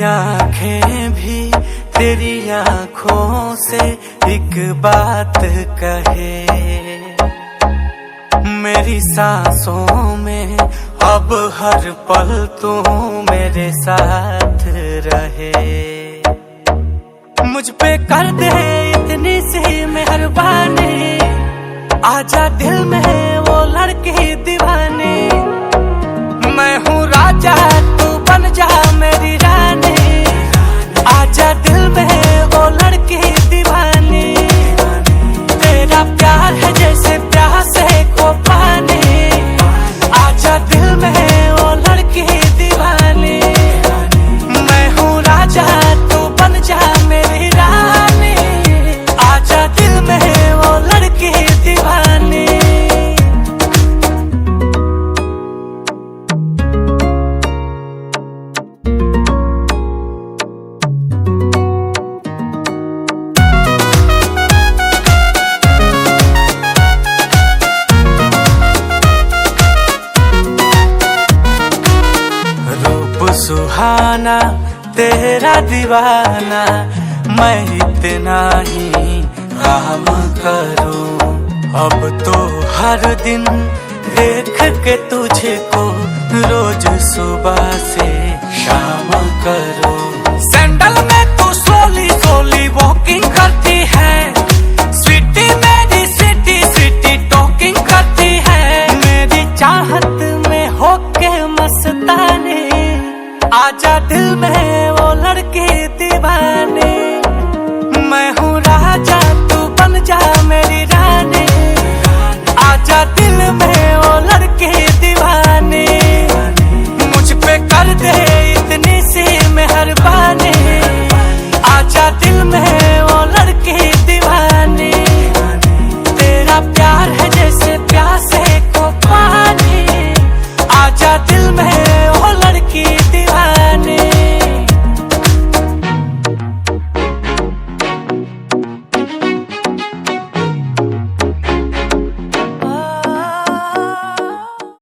आंखें भी तेरी आंखों से एक बात कहे। मेरी सांसों में अब हर पल तू मेरे साथ रहे। मुझ पे कर दे इतनी सी मेहरबानी, आजा दिल में वो लड़की दीवानी। मैं हूँ राजा तू बन जा मेरी रानी, आजा दिल में वो लड़की दीवानी। तेरा प्यार है जैसे प्यासे को पानी, आजा दिल में वो लड़की दीवानी। मैं हूँ राजा तू बन जा मेरी रानी, आजा दिल में वो लड़की दीवानी। सुहाना तेरा दीवाना, मैं इतना ही काम करूं। अब तो हर दिन देख के तुझको रोज सुबह से शाम करूं। सैंडल में तू सोली सोली वॉकिंग करती है, स्वीटी मेरी सिटी सिटी टॉकिंग करती है। मेरी चाहत में होके मस्तानी, आजा दिल में वो लड़की दीवानी।